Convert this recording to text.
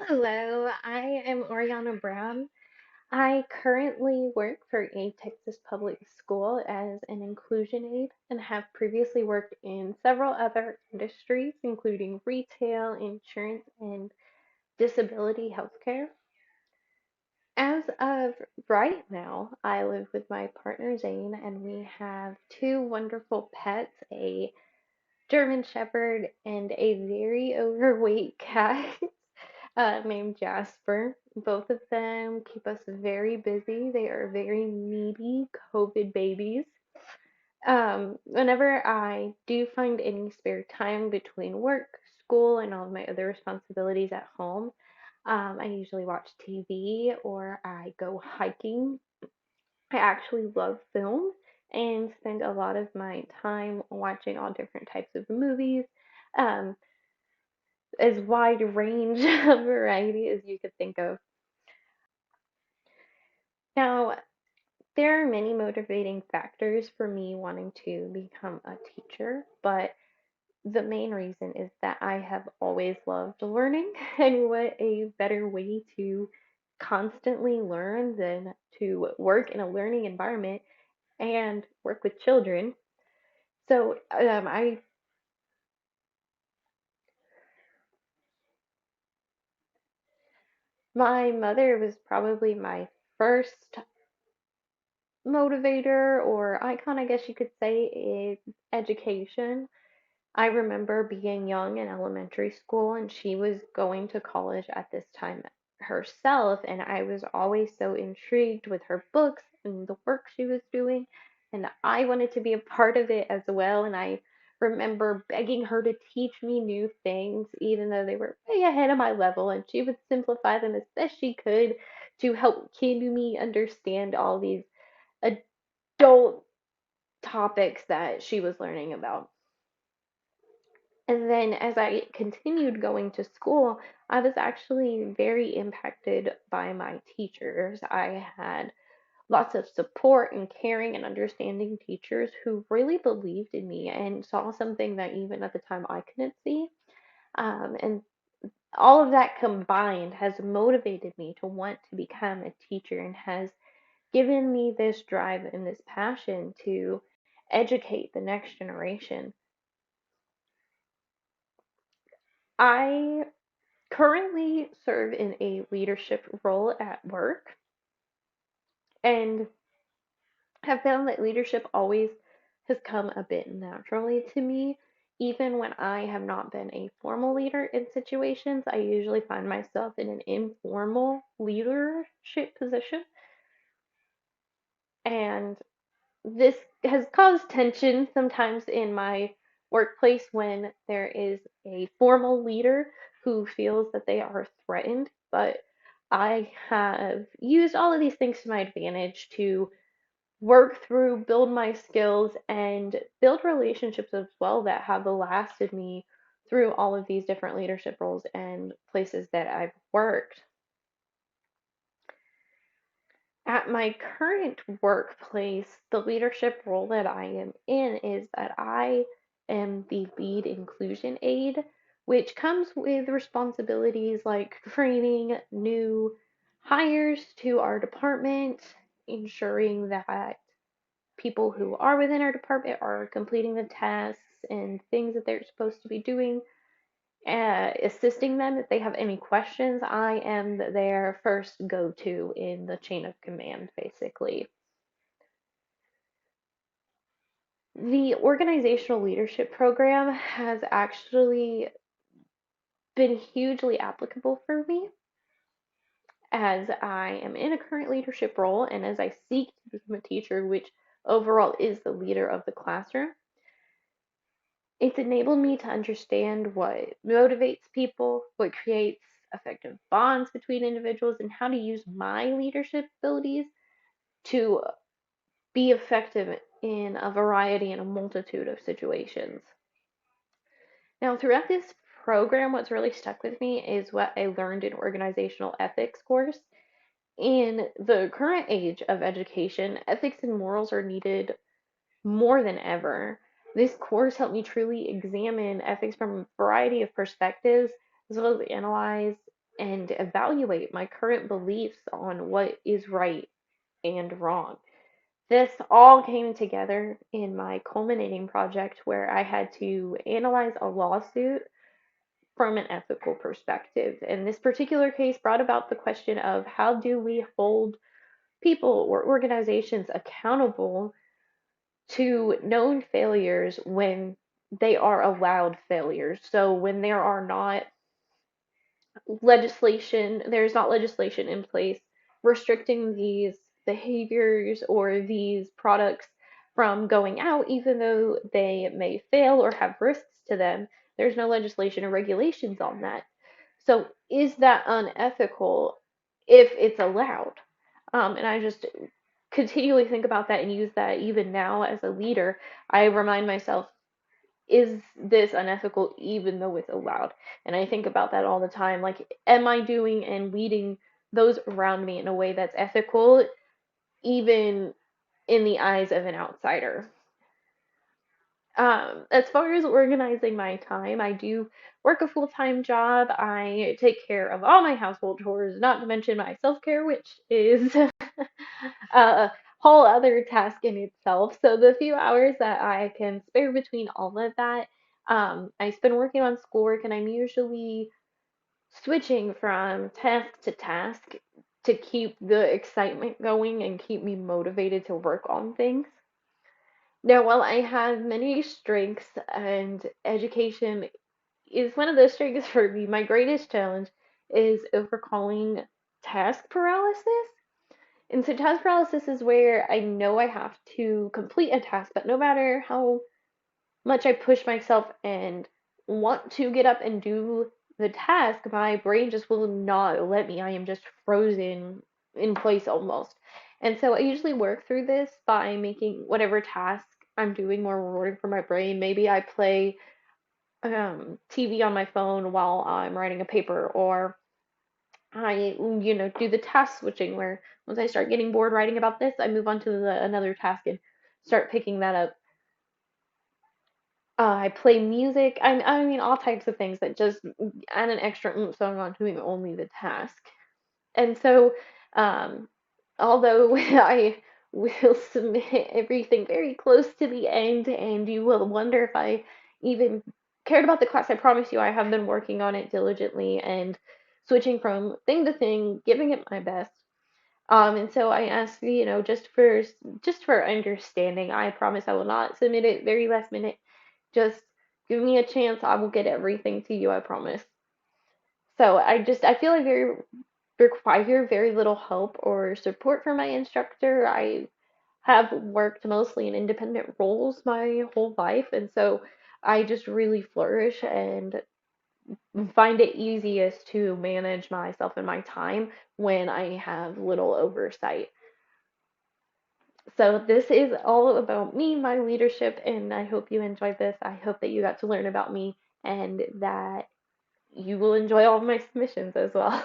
Hello, I am Oriana Brown. I currently work for a Texas public school as an inclusion aide and have previously worked in several other industries, including retail, insurance, and disability healthcare. As of right now, I live with my partner Zane, and we have two wonderful pets, a German Shepherd and a very overweight cat named Jasper. Both of them keep us very busy. They are very needy COVID babies. Whenever I do find any spare time between work, school, and all of my other responsibilities at home, I usually watch TV or I go hiking. I actually love film and spend a lot of my time watching all different types of movies, um, as wide range of variety as you could think of. Now, there are many motivating factors for me wanting to become a teacher, but the main reason is that I have always loved learning, and what a better way to constantly learn than to work in a learning environment and work with children. So, my mother was probably my first motivator or icon, I guess you could say, in education. I remember being young in elementary school, and she was going to college at this time herself, and I was always so intrigued with her books and the work she was doing, and I wanted to be a part of it as well. And I remember begging her to teach me new things, even though they were way ahead of my level, and she would simplify them as best she could to help kid me understand all these adult topics that she was learning about. And then as I continued going to school, I was actually very impacted by my teachers. I had lots of support and caring and understanding teachers who really believed in me and saw something that even at the time I couldn't see. And all of that combined has motivated me to want to become a teacher and has given me this drive and this passion to educate the next generation. I currently serve in a leadership role at work and have found that leadership always has come a bit naturally to me. Even when I have not been a formal leader in situations, I usually find myself in an informal leadership position. And this has caused tension sometimes in my workplace when there is a formal leader who feels that they are threatened. But I have used all of these things to my advantage to work through, build my skills, and build relationships as well that have lasted me through all of these different leadership roles and places that I've worked. At my current workplace, the leadership role that I am in is that I am the lead inclusion aide, which comes with responsibilities like training new hires to our department, ensuring that people who are within our department are completing the tasks and things that they're supposed to be doing, assisting them if they have any questions. I am their first go to in the chain of command, basically. The organizational leadership program has actually been hugely applicable for me as I am in a current leadership role and as I seek to become a teacher, which overall is the leader of the classroom. It's enabled me to understand what motivates people, what creates effective bonds between individuals, and how to use my leadership abilities to be effective in a variety and a multitude of situations. Now, throughout this program, what's really stuck with me is what I learned in organizational ethics course. In the current age of education, ethics and morals are needed more than ever. This course helped me truly examine ethics from a variety of perspectives, as well as analyze and evaluate my current beliefs on what is right and wrong. This all came together in my culminating project where I had to analyze a lawsuit from an ethical perspective. And this particular case brought about the question of how do we hold people or organizations accountable to known failures when they are allowed failures. So when there's not legislation in place restricting these behaviors or these products from going out, even though they may fail or have risks to them. There's no legislation or regulations on that. So is that unethical if it's allowed? And I just continually think about that and use that even now as a leader. I remind myself, is this unethical even though it's allowed? And I think about that all the time. Like, am I doing and leading those around me in a way that's ethical, even in the eyes of an outsider? As far as organizing my time, I do work a full-time job. I take care of all my household chores, not to mention my self-care, which is a whole other task in itself. So the few hours that I can spare between all of that, I spend working on schoolwork, and I'm usually switching from task to task to keep the excitement going and keep me motivated to work on things. Now, while I have many strengths and education is one of those strengths for me, my greatest challenge is overcoming task paralysis. And so task paralysis is where I know I have to complete a task, but no matter how much I push myself and want to get up and do the task, my brain just will not let me. I am just frozen in place almost. And so I usually work through this by making whatever task I'm doing more rewarding for my brain. Maybe I play TV on my phone while I'm writing a paper, or do the task switching where once I start getting bored writing about this, I move on to another task and start picking that up. I play music. I mean, all types of things that just add an extra oomph so I'm not doing only the task. And so, um, although I will submit everything very close to the end, and you will wonder if I even cared about the class, I promise you I have been working on it diligently and switching from thing to thing, giving it my best. And so I ask, just for understanding, I promise I will not submit it very last minute. Just give me a chance. I will get everything to you, I promise. So I feel like require very little help or support from my instructor. I have worked mostly in independent roles my whole life, and so I just really flourish and find it easiest to manage myself and my time when I have little oversight. So this is all about me, my leadership, and I hope you enjoyed this. I hope that you got to learn about me and that you will enjoy all of my submissions as well.